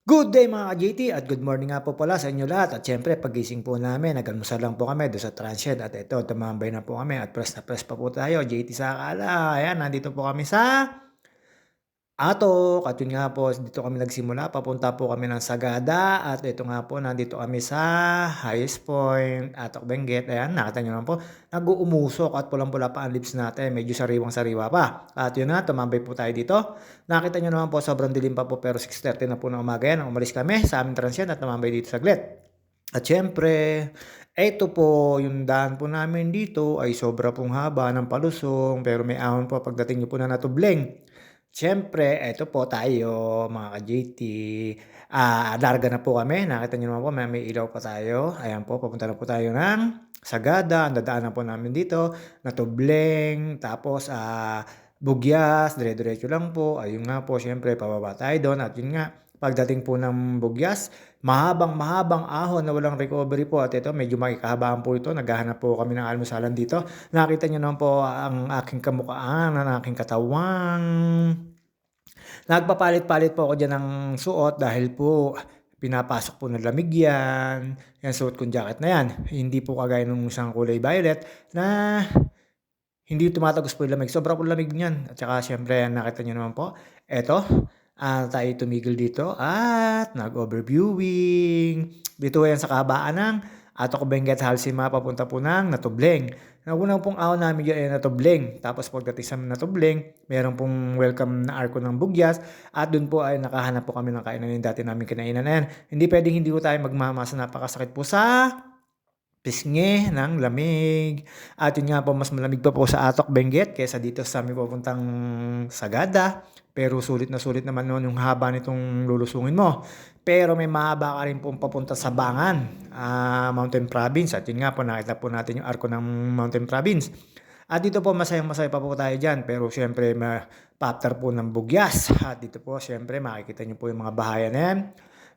Good day mga ka-JT at good morning nga po pala sa inyo lahat. At syempre pagising po namin, nag-almusal lang po kami doon sa transient at ito, tumambay na po kami at press na press pa po tayo. JT sa akala, ayan, nandito po kami sa Atok. At yun nga po, dito kami nagsimula, papunta po kami ng Sagada at ito nga po, nandito kami sa Highest Point, Atok Benguet. Ayan, nakita nyo naman po, nag-uumusok at pulang-pula pa ang lips natin, medyo sariwang-sariwa pa. At yun nga, tumambay po tayo dito. Nakita nyo naman po, sobrang dilim pa po pero 6:30 na po ng umaga yan. Umalis kami sa aming transient at tumambay dito saglit. At syempre, eto po, yung daan po namin dito ay sobra pong haba ng palusong pero may ahon po pagdating nyo po na Natubling. Siyempre, eto po tayo mga ka-JT, larga na po kami. Nakita niyo naman po may ilaw pa tayo. Ayan po, papunta na po tayo ng Sagada. Ang dadaanan po namin dito, Natubleng, tapos Bugyas, dire-diretso lang po. Ayun nga po, siyempre, pababa tayo doon. At yun nga, pagdating po ng Bugyas, mahabang ahon na walang recovery po. At ito, medyo makikahabaan po ito. Naghahanap po kami ng almusalan dito. Nakita niyo naman po ang aking kamukhaan, ang aking katawan. Nagpapalit-palit po ako diyan ng suot dahil po pinapasok po ng lamig yan. Yan suot kong jacket na yan. Hindi po kagaya nung isang kulay violet na hindi tumatagos po yung lamig. Sobra po lamig niyan. At saka syempre nakita niyo naman po, eto, tayo tumigil dito at nag-overviewing. Dito yan sa kahabaan ng Atok Benguet Halsima papunta po ng Natubleng. Naunang pong ahon namin dyan ay Natubleng. Tapos pagdating sa Natubleng, meron pong welcome na arko ng Bugyas. At dun po ay nakahanap po kami ng kainan yung dati namin kinainan na yan. Hindi pwedeng hindi po tayo magmamasa, napakasakit po sa pisngi ng lamig. At yun nga po, mas malamig pa po sa Atok Benguet kaysa dito sa amin pupuntang Sagada. Pero sulit na sulit naman noon yung haba nitong lulusungin mo. Pero may mahaba ka rin pong papunta sa Bangan, Mountain Province. At yun nga po, nakita po natin yung arko ng Mountain Province. At dito po, masayang-masaya pa po tayo dyan. Pero syempre, pa-after po ng Bugyas. At dito po, syempre, makikita nyo po yung mga bahayan na yan.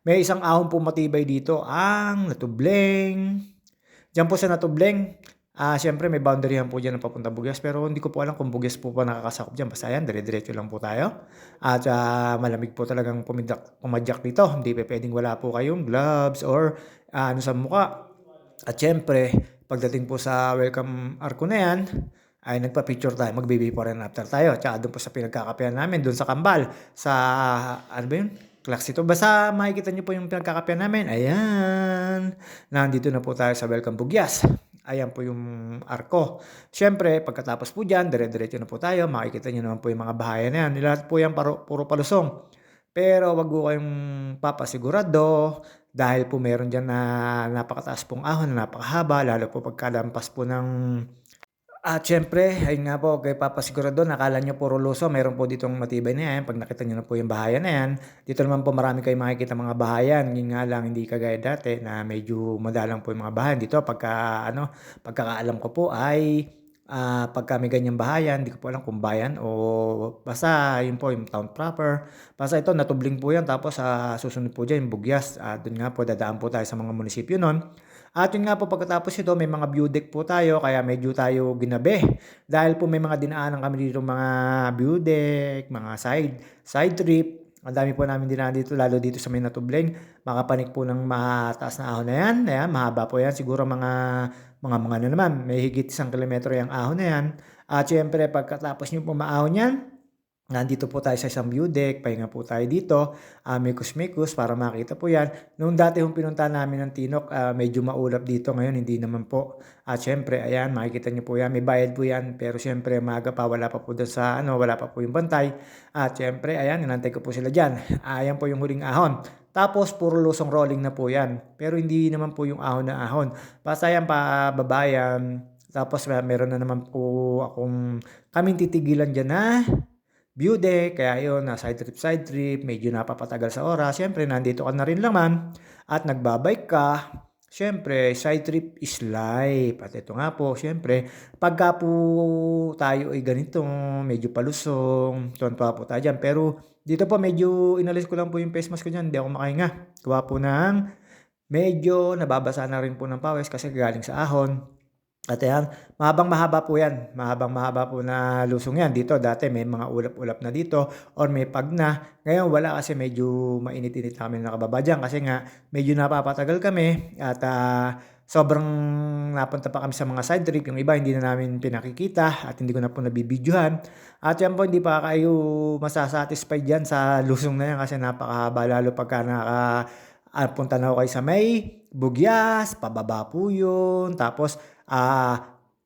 May isang ahon po matibay dito, ang Natubleng. Diyan po sa Natubleng, siyempre may boundary po dyan ng papunta Bugyas. Pero hindi ko po alam kung Bugyas po pa nakakasakop dyan. Basta yan, dire-diretso lang po tayo. At malamig po talagang pumadyak dito. Hindi pa pwedeng wala po kayong gloves or ano sa mukha. At syempre, pagdating po sa welcome arco na yan, ay nagpa-picture tayo, magbe-before and after tayo. Tsaka doon po sa pinagkakapehan namin, doon sa Kambal, sa, ano ba yun? Klaksito. Basta makikita nyo po yung pinagkakapehan namin. Ayan. Nandito na po tayo sa Welcome Bugyas. Ayan po yung arko. Siyempre, pagkatapos po dyan, dire-diretso na po tayo. Makikita nyo naman po yung mga bahayan na yan. Lahat po yan puro palusong. Pero wag po kayong papasigurado dahil po meron dyan na napakataas pong ahon na napakahaba. Lalo po pagkalampas po ng at siyempre, ayun nga po, kay papasigurado, nakala nyo puro luso, meron po ditong matibay na yan. Pag nakita nyo na po yung bahayan na yan, dito naman po marami kayong makikita mga bahayan. Yun nga lang, hindi kagaya dati na medyo madalang po yung mga bahayan. Dito, pagkakaalam ko po ay pagka may ganyang bahayan, hindi ko po alam kung bayan o basta yun po yung town proper. Basta ito, Natubling po yan. Tapos susunod po dyan yung Bugyas. Dun nga po, dadaan po tayo sa mga munisipyo nun. At yun nga po, pagkatapos ito, may mga view deck po tayo, kaya medyo tayo ginabi. Dahil po may mga dinaanan kami dito, mga view deck, mga side trip. Ang dami po namin dinaan dito, lalo dito sa may Natubleng. Makapanik po ng mataas na ahon na yan. Ayan, mahaba po yan. Siguro mga ano naman, may higit 1 kilometro yung ahon na yan. At syempre, pagkatapos nyo po maahon yan, nandito po tayo sa isang view deck, pahinga po tayo dito, mikus-mikus para makita po yan. Noong dati yung pinunta namin ng Tinok, medyo maulap dito, ngayon hindi naman po. At syempre, ayan, makikita niyo po yan, may bayad po yan, pero syempre maaga pa, wala pa po doon sa, wala pa po yung bantay. At syempre, ayan, inantay ko po sila dyan. Ayan po yung huling ahon. Tapos, puro lusong rolling na po yan. Pero hindi naman po yung ahon na ahon. Basta yan, pababayan. Tapos, meron na naman po kaming titigilan dyan na view deck, kaya yun, side trip, medyo napapatagal sa oras. Siyempre, nandito ka na rin naman at nagbabike ka. Siyempre, side trip is life. At ito nga po, siyempre, pagka po tayo ay ganito, medyo palusong, tuwan pa po tayo dyan. Pero dito po, medyo inalis ko lang po yung face mask ko dyan. Hindi ako makahinga. Gawa po ng medyo nababasa na rin po ng pawis kasi galing sa ahon. At ayan, mahabang-mahaba po 'yan, mahabang-mahaba po na lusong 'yan. Dito dati may mga ulap-ulap na dito or may pag na. Ngayon wala kasi medyo mainit-init na kami nakababa diyan kasi nga medyo napapatagal kami at, sobrang napunta pa kami sa mga side trip. Yung iba hindi na namin pinakikita at hindi ko na po nabibidyohan. At 'yan po hindi pa kayo masa-satisfied diyan sa lusong na 'yan kasi napakahaba lalo pagka punta na ako kayo sa may Bugyas, pababa po 'yun. Tapos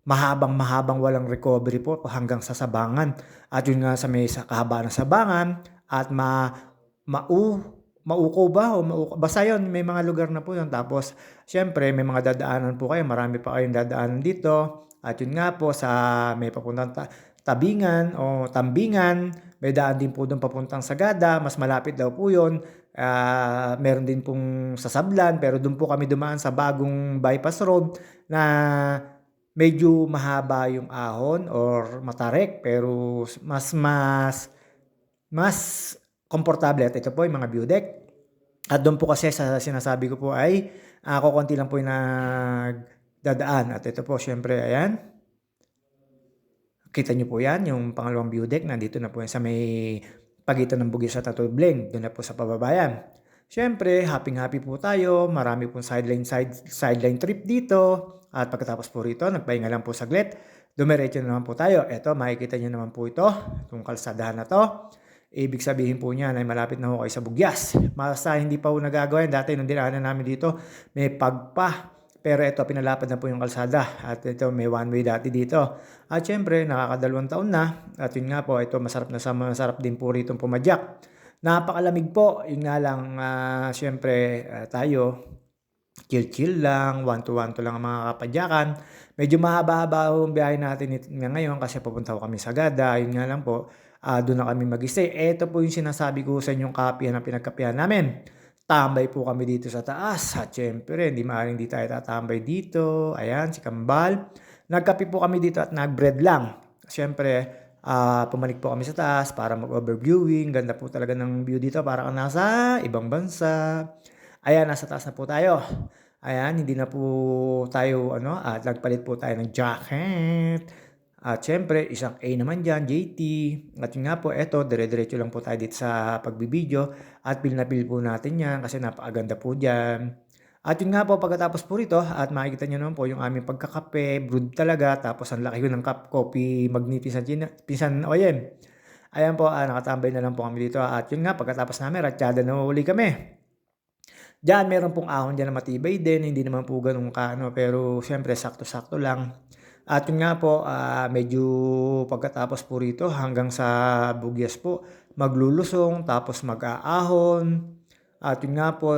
mahabang-mahabang walang recovery po hanggang sa Sabangan. At yun nga sa may sa kahabaan ng Sabangan at mau Mauko ba o basta yun may mga lugar na po yun. Tapos siyempre may mga dadaanan po kayo, marami pa kayong dadaanan dito. At yun nga po sa may papuntang Tabingan o Tambingan, may daan din po dun papuntang Sagada, mas malapit daw po yun. Meron din pong sa Sablan pero dun po kami dumaan sa bagong bypass road na medyo mahaba yung ahon or matarik pero mas komportable at ito po yung mga view deck. At doon po kasi sa sinasabi ko po ay kokonti lang po yung nagdadaan. At ito po syempre ayan. Kita nyo po yan, yung pangalawang view deck. Nandito na po yan sa may pagitan ng Bugyas at Atubling. Doon na po sa pababayan. Syempre, happy po tayo. Marami pong sideline trip dito. At pagkatapos po rito, nagpahinga lang po saglit. Dumiretso na naman po tayo. Eto, makikita nyo naman po ito. Itong kalsadahan na to. Ibig sabihin po niya na malapit na ho kayo sa Bugyas. Basta hindi pa po nagagawa yan. Dati nung dinaanan namin dito, may pagpa. Pero ito, pinalapad na po yung kalsada. At ito, may one way dati dito. At syempre, nakakadalawang taon na. At yun nga po, ito masarap din po rito pumadyak. Napakalamig po. Yun nga lang, syempre, tayo, chill-chill lang, one to lang ang mga kapadyakan. Medyo mahaba-haba ang biyahe natin ngayon kasi papunta ko kami sa Gada. Yun nga lang po, doon na kami mag-stay. Ito po yung sinasabi ko sa inyong kapihan na pinagkapihan namin. Tambay po kami dito sa taas. At syempre, hindi maaaring di tayo tatambay dito. Ayan, si Kambal. Nagkape po kami dito at nag-bread lang. Syempre, pumanik po kami sa taas para mag-overviewing. Ganda po talaga ng view dito. Para kang nasa ibang bansa. Ayan, nasa taas na po tayo. Ayan, hindi na po tayo, at nagpalit po tayo ng jacket. At syempre, isang A naman dyan, JT. At yun nga po, eto, dire-diretso lang po tayo dito sa pagbibideo. At feel na feel po natin yan kasi napakaganda po dyan. At yun nga po, pagkatapos po rito, at makikita nyo naman po yung aming pagkakape, brewed talaga. Tapos ang laki ko ng cup coffee, Magnificent Oyen. Ayan po, nakatambay na lang po kami dito. At yun nga, pagkatapos namin, ratsyada na uli kami. Diyan, meron pong ahon dyan na matibay din. Hindi naman po ganun pero syempre, sakto-sakto lang. At yun nga po, medyo pagkatapos po rito hanggang sa Bugyas po, maglulusong tapos mag-aahon. At yun nga po,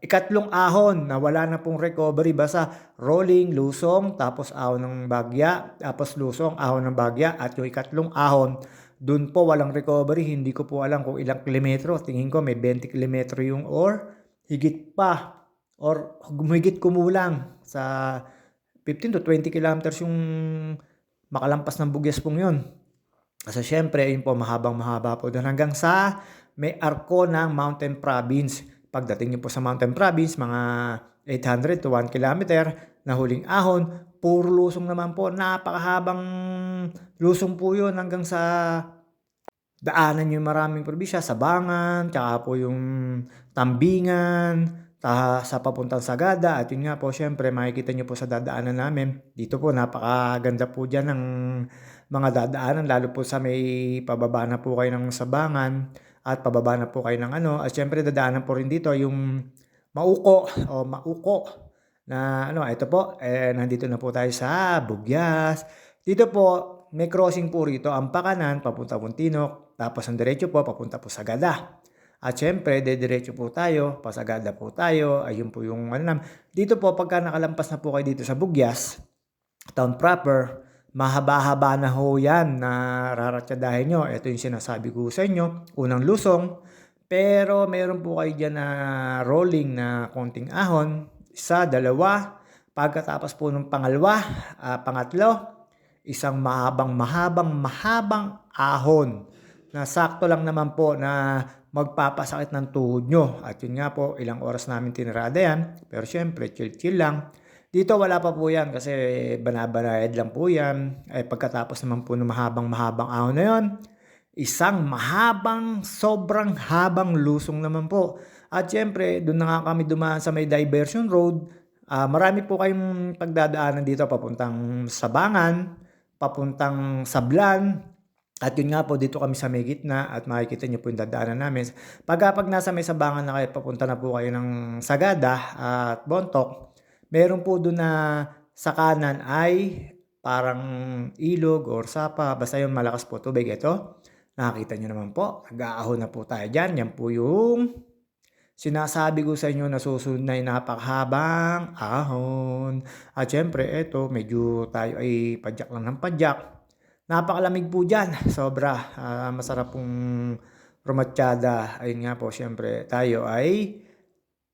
ikatlong ahon na wala na pong recovery, basta rolling, lusong, tapos ahon ng bagya, tapos lusong, ahon ng bagya. At yung ikatlong ahon, dun po walang recovery. Hindi ko po alam kung ilang kilometro. Tingin ko may 20 kilometro yung or higit pa or humigit kumulang sa 15 to 20 kilometers yung makalampas ng Bugyas pong yun. Kasi syempre, yun po, mahabang-mahaba po doon hanggang sa may arko ng Mountain Province. Pagdating nyo po sa Mountain Province, mga 800 to 1 kilometer na huling ahon, puro lusong naman po. Napakahabang lusong po yun hanggang sa daanan yung maraming probinsya, Sabangan, tsaka po yung Tambingan, sa papuntang Sagada. At yun nga po, syempre, makikita nyo po sa dadaanan namin. Dito po, napakaganda po dyan ng mga dadaanan, lalo po sa may pababa na po kayo ng Sabangan at pababa na po kayo ng At syempre, dadaanan po rin dito yung Mauko na ito po, nandito na po tayo sa Bugyas. Dito po, may crossing po rito, ang pakanan, papunta Muntinok, tapos ang diretso po, papunta po sa Gada. At syempre, diretso po tayo, pasagada po tayo, ayun po yung Dito po, pagka nakalampas na po kayo dito sa Bugyas, town proper, mahaba-haba na ho yan na raratyadahin nyo. Ito yung sinasabi ko sa inyo, unang lusong. Pero mayroon po kayo dyan na rolling na konting ahon, isa, dalawa, pagkatapos po ng pangatlo, isang mahabang ahon na sakto lang naman po na magpapasakit ng tuhod nyo. At yun nga po, ilang oras namin tinirada yan. Pero syempre, chill-chill lang. Dito wala pa po yan kasi banabanayad lang po yan. Pagkatapos naman po ng mahabang-mahabang ahon na yon, isang sobrang habang lusong naman po. At siyempre, doon na nga kami dumaan sa may diversion road. Marami po kayong pagdadaanan dito papuntang Sabangan, papuntang Sablan. At yun nga po, dito kami sa may gitna at makikita nyo po yung dadaanan namin. Pag nasa may Sabangan na kayo, papunta na po kayo ng Sagada at Bontoc, meron po doon na sa kanan ay parang ilog or sapa. Basta yun, malakas po tubig. Ito, nakakita nyo naman po. Nag-aahon na po tayo dyan. Yan po yung sinasabi ko sa inyo na susunod na napakahabang ahon. At syempre, ito, medyo tayo ay padyak lang ng padyak. Napakalamig po dyan. Sobra. Masarap pong rumatsyada. Ayun nga po, syempre, tayo ay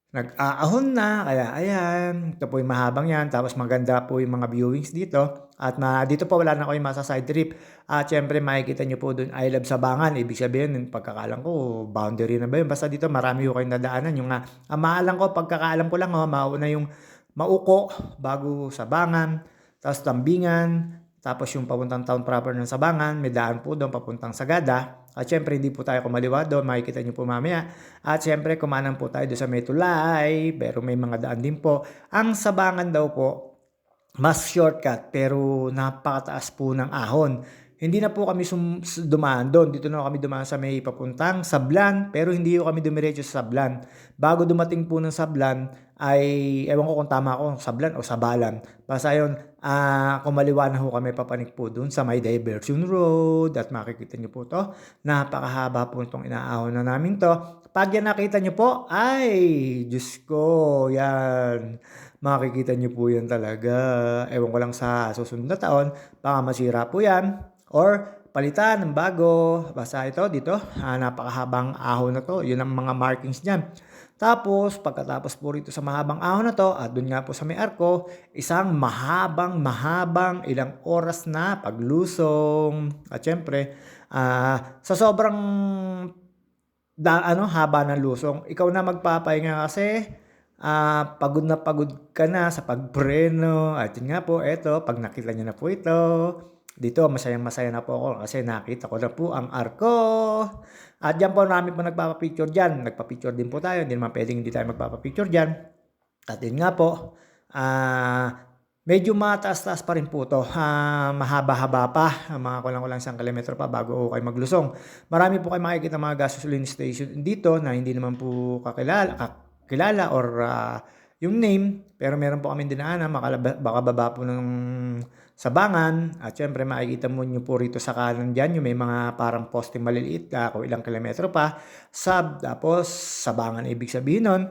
nag-aahon na, kaya ayan, ito po yung mahabang yan, tapos maganda po yung mga viewings dito, at dito po wala na ko yung masa side trip, at syempre makikita nyo po dun I Love Sabangan, ibig sabihin, yung pagkakaalam ko, boundary na ba yun, basta dito marami ko kayong nadaanan, yung maalam ko, pagkakaalam ko lang, mauna yung Mauko, bago Sabangan, tapos Tambingan, tapos yung papuntang town proper ng Sabangan, may daan po doon papuntang Sagada. At syempre hindi po tayo kumaliwa doon, makikita nyo po mamaya. At syempre kumanan po tayo doon sa may tulay, pero may mga daan din po. Ang Sabangan daw po, mas shortcut pero napakataas po ng ahon. Hindi na po kami dumaan doon. Dito na kami dumaan sa may papuntang Sablan, pero hindi ko kami dumiretso sa Sablan. Bago dumating po ng Sablan, ay ewan ko kung tama ako, Sablan o Sabalan. Basta yun, kumaliwa na ho kami papanik po dun sa may diversion road at makikita nyo po to. Napakahaba po itong inaahon na namin to. Pag yan nakita nyo po, ay, Diyos ko, yan. Makikita nyo po yan talaga. Ewan ko lang sa susunod na taon, baka masira po yan. Or palitan ng bago. Basta ito dito, napakahabang ahon na to. Yun ang mga markings dyan. Tapos, pagkatapos po rito sa mahabang ahon na to, at doon nga po sa may arko, isang mahabang ilang oras na paglusong. At syempre, sa sobrang haba ng lusong, ikaw na magpapahinga kasi pagod na pagod ka na sa pagpreno. At yun nga po, eto, pag nakita nyo na po ito, dito masayang-masaya na po ako kasi nakita ko na po ang arko. At dyan po namin po nagpapapicture dyan. Nagpapicture din po tayo. Hindi naman pwedeng hindi tayo magpapapicture dyan. At yun nga po, medyo mataas-taas pa rin po ito. Mahaba-haba pa. Mga kulang-kulang 1 kilometro pa bago kayo maglusong. Marami po kayo makikita mga gasoline station dito na hindi naman po kilala or yung name. Pero meron po kami dinaanan. Baka baba po ng Sabangan. At syempre makikita mo nyo po rito sa kanan dyan. Yung may mga parang poste maliliit kung ilang kilometro pa. Tapos Sabangan ibig sabihin nun.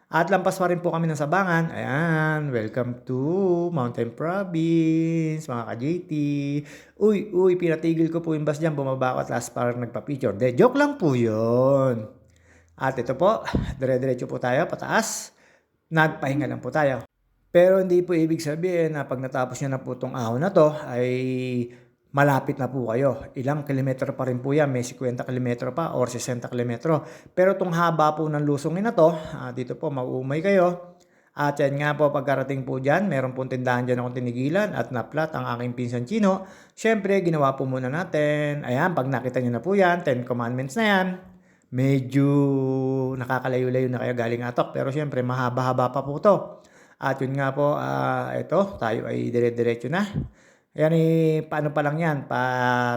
At lampas pa rin po kami ng Sabangan. Ayan, welcome to Mountain Province, mga ka-JT. Uy, pinatigil ko po yung bus dyan. Bumaba ako at last parang nagpa-picture. Joke lang po yun. At ito po, dire-diretso po tayo, pataas. Nagpahinga lang po tayo. Pero hindi po ibig sabihin na pag natapos nyo na po itong ahon na to, ay malapit na po kayo. Ilang kilometro pa rin po yan. May 50 kilometro pa or 60 kilometro. Pero itong haba po ng lusongin na to, dito po mauumay kayo. At yan nga po pagkarating po dyan, meron pong tindahan dyan akong tinigilan at naplat ang aking pinsan Chino. Siyempre, ginawa po muna natin. Ayan, pag nakita nyo na po yan, 10 commandments na yan. Medyo nakakalayo-layo na kayo galing atok. Pero siyempre, mahaba-haba pa po to. At yun nga po, ito, tayo ay dire-diretso na. Yan paano pa lang yan,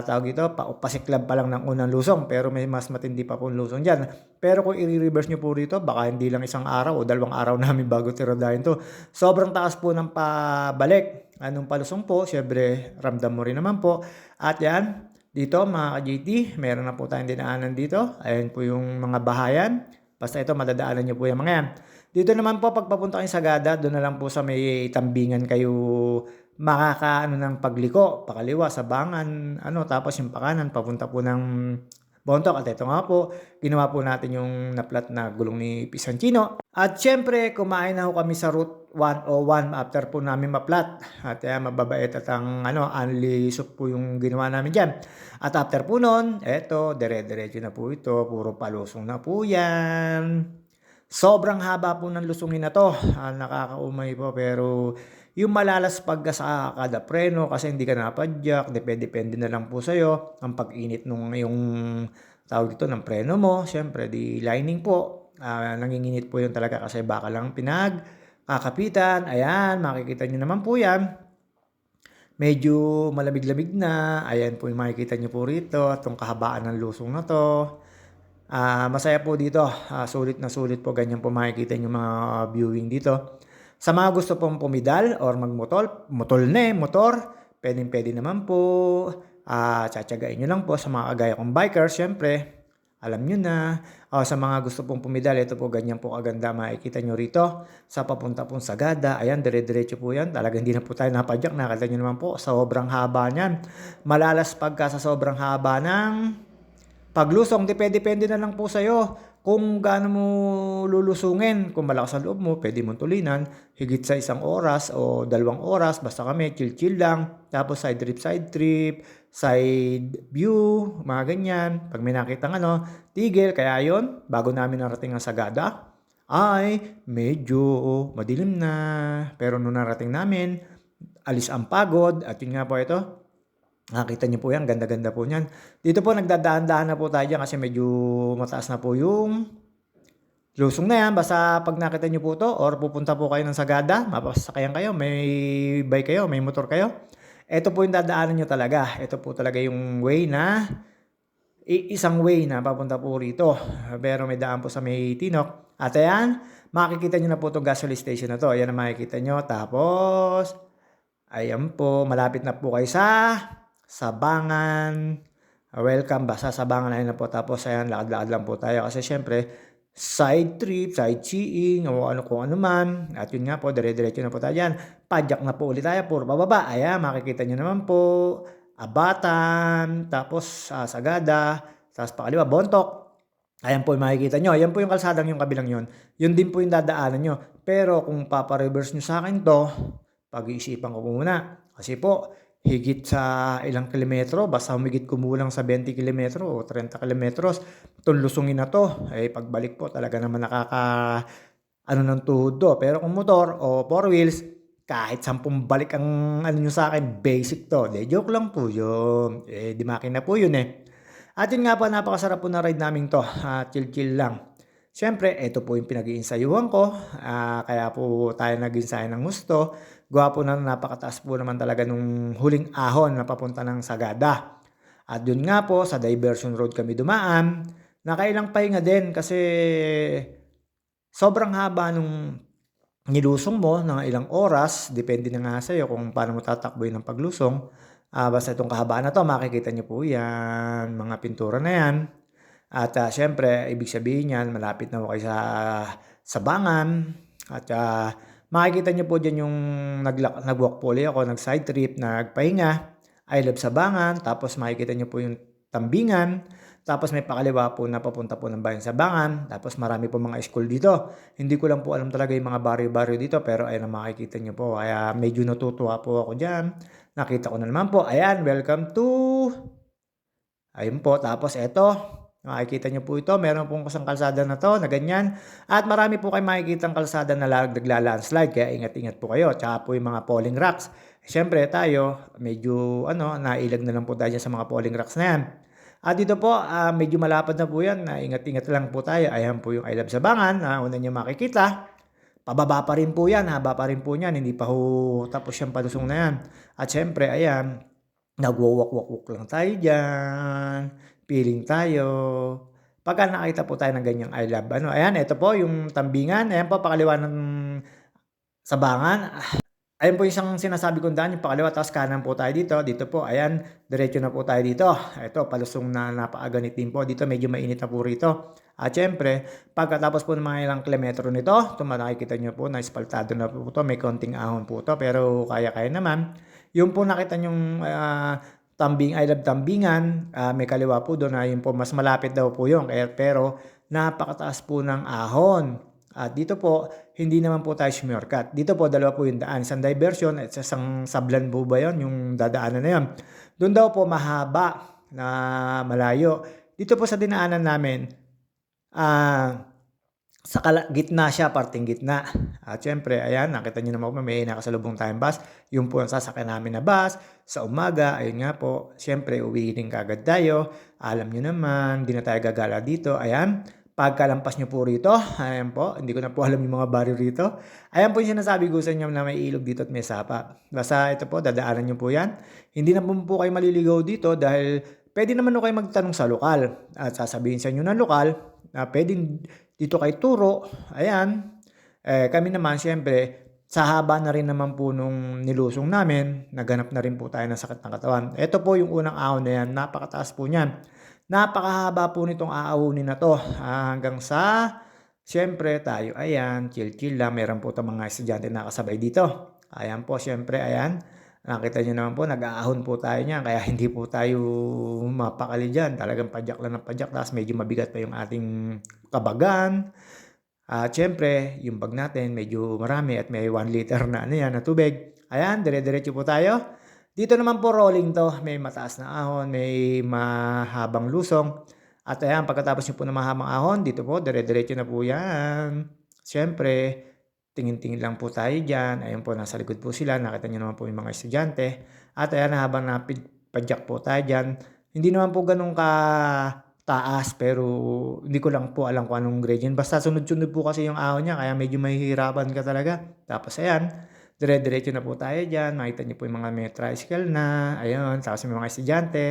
tawag ito, pasiklab pa lang ng unang lusong, pero may mas matindi pa pong lusong dyan. Pero kung i-reverse nyo po rito, baka hindi lang 1 araw o 2 araw namin bago tiradahin to. Sobrang taas po ng pabalik. Anong palusong po, syempre, ramdam mo rin naman po. At yan, dito mga ka-JT, meron na po tayong dinaanan dito. Ayan po yung mga bahayan. Basta ito, madadaanan nyo po yung mga yan. Dito naman po, pag papunta kayo sa Sagada, doon na lang po sa may Tambingan kayo makakaano ng pagliko. Pakaliwa, Sabangan, tapos yung pakanan, papunta po ng Bontoc. At ito nga po, ginawa po natin yung naplat na gulong ni Pisancino. At syempre, kumain na ho kami sa Route 101 after po namin maplat. At mababait at ang only soup po yung ginawa namin dyan. At after po nun, eto, dire-diretso na po ito. Puro palusong na po yan. Sobrang haba po ng lusungin na 'to, nakakaumay po pero yung malalaspag ka sa kada preno kasi hindi ka napadyak, depende na lang po sa'yo ang pag-init nung yung tawag dito, ng preno mo. Siyempre 'di lining po, nanginginit po yun talaga kasi baka lang pinagkakapitan. Ayan, makikita niyo naman po 'yan. Medyo malamig-lamig na, ayan po yung makikita niyo po rito, itong kahabaan ng lusong na 'to. Masaya po dito, sulit na sulit po ganyan po makikita yung mga viewing dito. Sa mga gusto pong pumidal or magmotor, motor, puwedeng-puwede naman po. Tiyatiyagain niyo lang po sa mga kagaya kong bikers siyempre, alam niyo na. Sa mga gusto pong pumidal, ito po ganyan po kaganda makikita niyo rito sa papunta pong Sagada. Ayan, dire-diretso po 'yan. Talagang hindi na po tayo napadyak, nakita niyo naman po sobrang haba niyan. Malalaspag ka sa sobrang haba ng paglusong, depende na lang po sa'yo kung gaano mo lulusungin. Kung malakas ang loob mo, pwede mong tulinan higit sa 1 oras o 2 oras. Basta kami, chill-chill lang. Tapos side trip, side view, mga ganyan. Pag may nakitang tigil. Kaya yon bago namin narating ang Sagada, ay medyo madilim na. Pero nung narating namin, alis ang pagod. At yun nga po ito, nakita niyo po yan, ganda-ganda po niyan. Dito po nagdadaan-daan na po tayo diyan kasi medyo mataas na po yung lusong na yan. Basta pag nakita niyo po 'to or pupunta po kayo ng Sagada, mapasasakyan kayo, may bike kayo, may motor kayo, eto po yung dadaanan niyo talaga. Ito po talaga yung way na isang way na papunta po rito. Pero may daan po sa may Tinok. At ayan, makikita niyo na po 'tong gasoline station na 'to. Ayan ang makikita niyo. Tapos ayan po, malapit na po kayo sa Sabangan. Welcome ba sa Sabangan, ayun na po. Tapos ayan, lakad-lakad lang po tayo kasi siyempre side trip, sightseeing o ano kung ano man. At yun nga po, dire-diretso na po tayo diyan. Padyak na po ulit tayo, puro pababa. Ayan, makikita niyo naman po, Abatan, tapos Sagada, tapos pakaliwa, Bontok. Ayan po yung makikita nyo. Ayan po yung kalsadang yung kabilang yon. Yun din po yung dadaanan nyo. Pero kung papa-reverse nyo sa akin to, pag-iisipan ko muna. Kasi po, higit sa ilang kilometro, basta humigit kumulang sa 20 kilometro o 30 kilometros, itong lusungin na to, ay pagbalik po talaga naman ng tuhod do. Pero kung motor o four wheels, kahit 10 balik ang nyo sa akin, basic to. De, joke lang po yun. Di makina po yun eh. At yun nga po, napakasarap po na ride namin to. Chill-chill lang. Siyempre, ito po yung pinag-iinsayuhan ko. Kaya po tayo nag-insaya ng gusto. Gawa po na napakataas po naman talaga nung huling ahon na papunta ng Sagada. At yun nga po, sa diversion road kami dumaan. Nakailang pahinga din kasi sobrang haba nung nilusong mo ng ilang oras. Depende na nga sa'yo kung paano mo tatakboy ng paglusong. Basta itong kahabaan na to, makikita niyo po yan, mga pintura na yan. At siyempre, ibig sabihin yan, malapit na po kayo sa Sabangan. At makikita niyo po dyan yung nag-walk po ulit ako, nag-side trip, nagpahinga. I love Sabangan. Tapos makikita niyo po yung Tambingan. Tapos may pakaliwa po na papunta po ng bayan Sabangan. Tapos marami po mga school dito. Hindi ko lang po alam talaga yung mga baryo-baryo dito, pero ayun ang makikita niyo po. Kaya medyo natutuwa po ako dyan. Nakita ko na naman po. Ayan, welcome to... Ayun po. Tapos eto, makikita niyo po ito. Meron pong kasang kalsada na to na ganyan. At marami po kayo makikitang kalsada na nagla-landslide. Kaya ingat-ingat po kayo. Tsaka po yung mga falling rocks. Siyempre tayo, medyo nailag na lang po tayo sa mga falling rocks na yan. At dito po, medyo malapad na po yan. Ingat-ingat lang po tayo. Ayan po yung I Love Sabangan. Una niyo makikita. Pababa pa rin po yan. Haba pa rin po yan. Hindi pa ho tapos yung palusong na yan. At syempre, ayan. Nagwawak-wak-wak lang tayo dyan. Feeling tayo. Pagka nakita po tayo ng ganyang I love, ayan, ito po yung Tambingan. Ayan po, pakaliwa ng Sabangan. Ayan po yung isang sinasabi kong daan, yung pakaliwa, tapos kanan po tayo dito. Dito po, ayan, diretso na po tayo dito. Ito, palusong na napakaganit din po. Dito, medyo mainit na po rito. At syempre, pagkatapos po ng mga ilang kilometro nito, ito makikita nyo po, naispaltado na po ito. May konting ahon po ito, pero kaya-kaya naman. Yung po nakita nyong I love Tambingan, may kaliwa po doon na yun po, mas malapit daw po yun. Pero napakataas po ng ahon. At dito po, hindi naman po tayo shortcut. Dito po, dalawa po yung daan. Isang diversion at isang sablan po ba yun, yung dadaanan na yun. Doon daw po mahaba na malayo. Dito po sa dinaanan namin, Sa gitna siya, parteng gitna. At siyempre ayan, nakita niyo naman po may nakasalubong tayong bus, yun po ang sasakyan namin na bus. Sa umaga, ayun nga po, siyempre uuwi din kaagad tayo. Alam niyo naman, 'di na tayo gagala dito, ayan. Pagkalampas niyo po rito, ayan po, hindi ko na po alam yung mga baryo rito. Ayan po yung sinasabi ko sa inyo na may ilog dito at may sapa. Basta ito po, dadaanan niyo po 'yan. Hindi na po kayo maliligaw dito dahil puwede naman po kayong magtanong sa lokal at sasabihin sa inyo ng lokal na puwedeng dito kayo turo, ayan. Kami naman siyempre, sa haba na rin naman po nung nilusong namin, naghanap na rin po tayo ng sakit ng katawan. Ito po yung unang ahon na yan, napakataas po niyan. Napakahaba po nitong aahunin na 'to, hanggang sa siyempre tayo ayan, chill-chill lang. Meron po tayong mga estudyante na kasabay dito. Ayan po siyempre ayan, nakita niyo naman po nag-aahon po tayo niyan kaya hindi po tayo mapakali diyan. Talagang padyak lang ng padyak ta's medyo mabigat pa yung ating kabagan. At siyempre yung bag natin medyo marami at may 1 liter na ano yan na tubig. Ayan, dire-diretso po tayo. Dito naman po rolling 'to, may mataas na ahon, may mahabang lusong. At ayan, pagkatapos niyo po ng mahabang ahon, dito po dire-diretso na po 'yan. Siyempre, tingin-tingin lang po tayo diyan. Ayun po, nasa likod po sila, nakita niyo naman po yung mga estudyante. At ayan, habang padyak po tayo diyan, hindi naman po gano'n taas pero hindi ko lang po alam kung anong grade 'yan. Basta sunod-sunod po kasi yung ahon niya kaya medyo mahihirapan ka talaga. Tapos ayan, dire-diretso na po tayo diyan. Makita niyo po yung mga may tricycle na, ayun. Tapos may mga estudyante.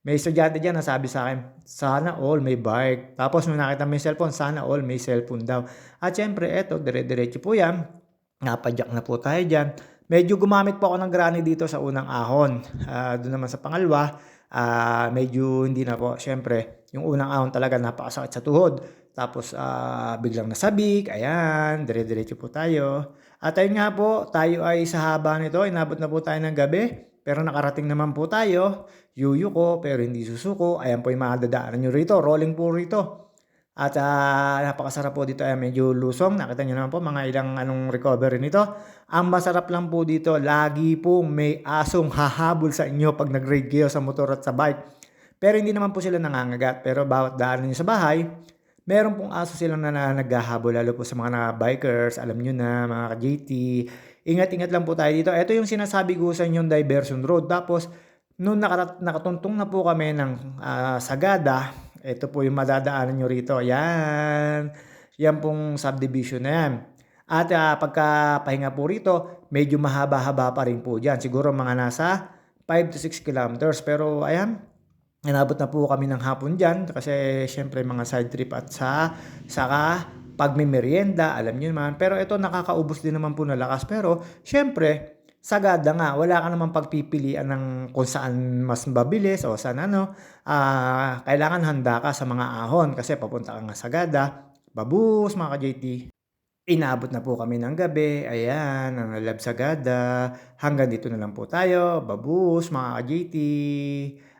May estudyante diyan nagsabi sa'kin, "Sana all may bike." Tapos nung nakita may cellphone, "Sana all may cellphone daw." At siyempre eto dire-diretso po 'yan. Napadyak na po tayo diyan. Medyo gumamit po ako ng granny dito sa unang ahon. Do'n naman sa pangalawa, medyo hindi na po. Siyempre yung unang ahon talaga napakasakit sa tuhod. Tapos, biglang nasabik, ayan, dire-diretso po tayo. At ayun nga po, tayo ay sa haba nito, inabot na po tayo ng gabi. Pero nakarating naman po tayo. Yuyuko pero hindi susuko. Ayan po yung mga dadaanan nyo rito. Rolling po rito. At, napakasarap po dito, ayan medyo lusong. Nakita niyo naman po mga ilang anong recovery nito. Ang masarap lang po dito, lagi pong may asong hahabol sa inyo 'pag nag-ride kayo sa motor at sa bike. Pero hindi naman po sila nangangagat, pero bawat daanan niyo sa bahay, meron pong aso silang naghahabol lalo po sa mga bikers, alam niyo na mga ka-JT. Ingat-ingat lang po tayo dito. Ito yung sinasabi ko sa inyong diversion road. Tapos nung nakatuntong na po kami ng, Sagada, ito po yung madadaanan niyo rito, yan. Yan pong subdivision na yan. At, pagkapahinga po rito, medyo mahaba-haba pa rin po diyan. Siguro mga nasa 5 to 6 kilometers. Pero ayan, inabot na po kami ng hapon diyan kasi siyempre mga side trip at saka pagmemeryenda, alam niyo naman. Pero ito nakakaubos din naman po ng lakas. Pero siyempre, sagada nga, wala ka namang pagpipilian ng kung saan mas mabilis o saan ano. Kailangan handa ka sa mga ahon kasi papunta ka nga sagada. Babus mga ka-JT. Inabot na po kami ng gabi, ayan, ang Love Sagada. Hanggang dito na lang po tayo, babus mga ka-JT.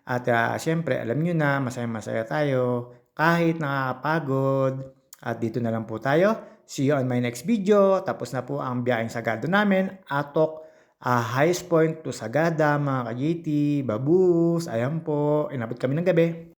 At, siyempre alam niyo na masayang-masaya tayo kahit nakakapagod. At dito na lang po tayo. See you on my next video. Tapos na po ang biyaheng Sagada namin, Atok, highest point to Sagada mga ka-JT, babus. Ayan po, inabot kami ng gabi.